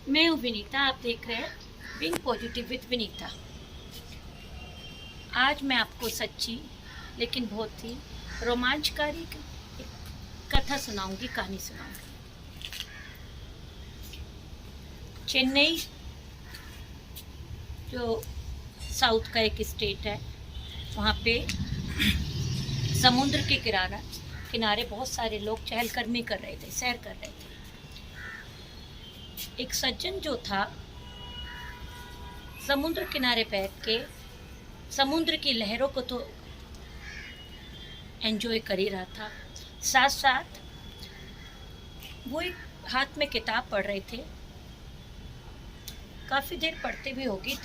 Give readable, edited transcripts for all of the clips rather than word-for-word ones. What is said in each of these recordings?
मैं हूँ विनीता, आप देख रहे हैं बीइंग पॉजिटिव विद विनीता। आज मैं आपको सच्ची लेकिन बहुत ही रोमांचकारी एक कथा सुनाऊंगी, कहानी सुनाऊंगी। चेन्नई जो साउथ का एक स्टेट है, वहाँ पे समुद्र के किनारे बहुत सारे लोग चहलकदमी कर रहे थे, सैर कर रहे थे। एक सज्जन जो था समुद्र किनारे बैठ के समुद्र की लहरों को तो एंजॉय कर ही रहा था, साथ साथ वो एक हाथ में किताब पढ़ रहे थे। काफ़ी देर पढ़ते भी होगी।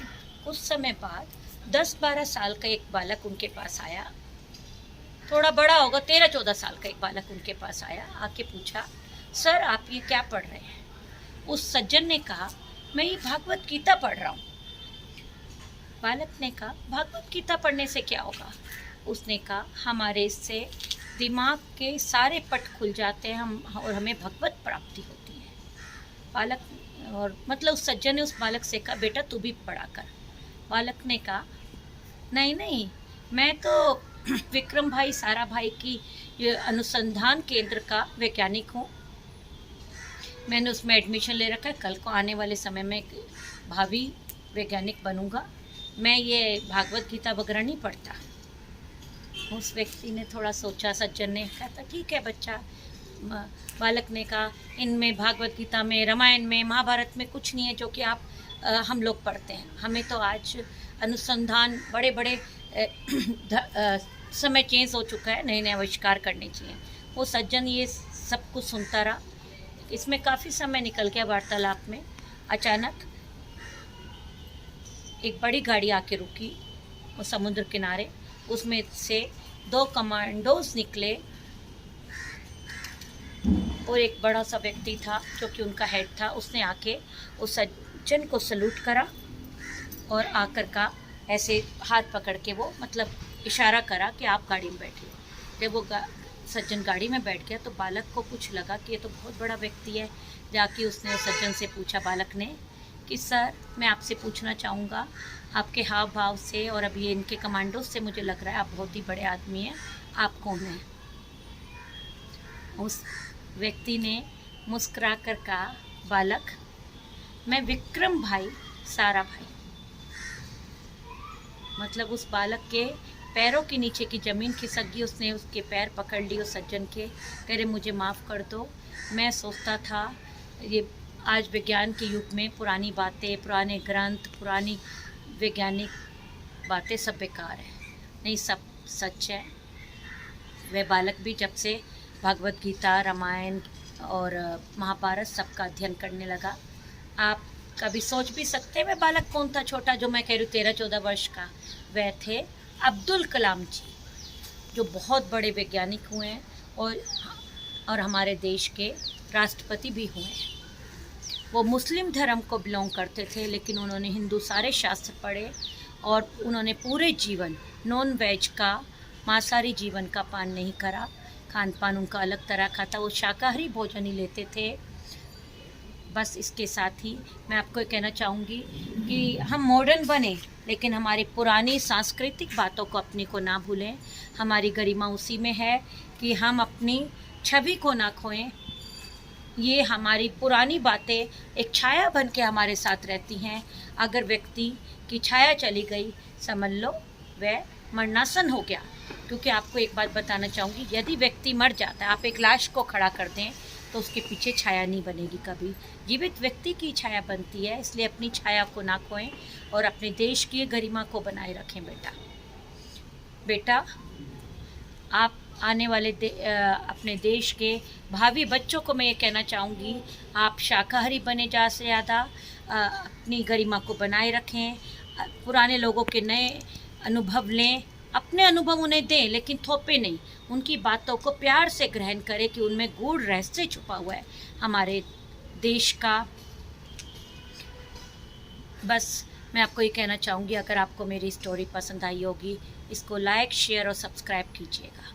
कुछ समय बाद 10-12 साल का एक बालक उनके पास आया, थोड़ा बड़ा होगा, 13-14 साल का एक बालक उनके पास आया, आके पूछा, सर आप ये क्या पढ़ रहे हैं? उस सज्जन ने कहा, मैं ये भागवत गीता पढ़ रहा हूँ। बालक ने कहा, भागवत गीता पढ़ने से क्या होगा? उसने कहा, हमारे इससे दिमाग के सारे पट खुल जाते हैं और हमें भगवत प्राप्ति होती है। बालक और मतलब उस सज्जन ने उस बालक से कहा, बेटा तू भी पढ़ा कर। बालक ने कहा, नहीं नहीं, मैं तो विक्रम भाई साराभाई की ये अनुसंधान केंद्र का वैज्ञानिक हूँ, मैंने उसमें एडमिशन ले रखा है, कल को आने वाले समय में भावी वैज्ञानिक बनूंगा, मैं ये भागवत गीता वगैरह नहीं पढ़ता। उस व्यक्ति ने थोड़ा सोचा, सज्जन ने कहा था, ठीक है बच्चा। बालक ने कहा, इनमें भागवत गीता में, रामायण में, महाभारत में कुछ नहीं है जो कि आप हम लोग पढ़ते हैं। हमें तो आज अनुसंधान बड़े बड़े समय चेंज हो चुका है, नए नए आविष्कार करने चाहिए। वो सज्जन ये सब कुछ सुनता रहा। इसमें काफ़ी समय निकल गया वार्तालाप में। अचानक एक बड़ी गाड़ी आके रुकी वो समुद्र किनारे। उसमें से 2 कमांडोज निकले और एक बड़ा सा व्यक्ति था जो कि उनका हेड था। उसने आके उस सज्जन को सल्यूट करा और आकर का ऐसे हाथ पकड़ के वो मतलब इशारा करा कि आप गाड़ी में बैठिए। जब वो सज्जन गाड़ी में बैठ गया तो बालक को कुछ लगा कि ये तो बहुत बड़ा व्यक्ति है। जाके उसने उस सज्जन से पूछा, बालक ने, कि सर मैं आपसे पूछना चाहूँगा, आपके हाव भाव से और अभी इनके कमांडो से मुझे लग रहा है आप बहुत ही बड़े आदमी हैं, आप कौन हैं? उस व्यक्ति ने मुस्कुरा कर कहा, बालक मैं विक्रम भाई साराभाई। मतलब उस बालक के पैरों के नीचे की ज़मीन खिसक गई। उसने उसके पैर पकड़ लिए उस सज्जन के, कह रहे मुझे माफ़ कर दो, मैं सोचता था ये आज विज्ञान के युग में पुरानी बातें, पुराने ग्रंथ, पुरानी वैज्ञानिक बातें सब बेकार है, नहीं सब सच है। वह बालक भी जब से भगवत गीता, रामायण और महाभारत सबका अध्ययन करने लगा। आप कभी सोच भी सकते हैं वह बालक कौन था छोटा, जो मैं कह रही हूँ 13-14 वर्ष का? वह थे अब्दुल कलाम जी, जो बहुत बड़े वैज्ञानिक हुए हैं और हमारे देश के राष्ट्रपति भी हुए हैं। वो मुस्लिम धर्म को बिलोंग करते थे, लेकिन उन्होंने हिंदू सारे शास्त्र पढ़े और उन्होंने पूरे जीवन नॉन वेज का, मांसाहारी जीवन का पान नहीं करा। खान पान उनका अलग तरह का था, वो शाकाहारी भोजन ही लेते थे। बस इसके साथ ही मैं आपको कहना चाहूँगी कि हम मॉडर्न बने, लेकिन हमारी पुरानी सांस्कृतिक बातों को अपनी को ना भूलें। हमारी गरिमा उसी में है कि हम अपनी छवि को ना खोएं। ये हमारी पुरानी बातें एक छाया बन के हमारे साथ रहती हैं। अगर व्यक्ति की छाया चली गई, समझ लो वह मरणासन हो गया। क्योंकि आपको एक बात बताना चाहूँगी, यदि व्यक्ति मर जाता है, आप एक लाश को खड़ा कर दें तो उसके पीछे छाया नहीं बनेगी कभी। जीवित व्यक्ति की छाया बनती है, इसलिए अपनी छाया को ना खोएं और अपने देश की गरिमा को बनाए रखें। बेटा आप आने वाले अपने देश के भावी बच्चों को मैं ये कहना चाहूँगी, आप शाकाहारी बने ज़्यादा से ज़्यादा, अपनी गरिमा को बनाए रखें, पुराने लोगों के नए अनुभव लें, अपने अनुभव उन्हें दें लेकिन थोपे नहीं। उनकी बातों को प्यार से ग्रहण करें कि उनमें गूढ़ रहस्य छुपा हुआ है हमारे देश का। बस मैं आपको ये कहना चाहूँगी, अगर आपको मेरी स्टोरी पसंद आई होगी, इसको लाइक, शेयर और सब्सक्राइब कीजिएगा।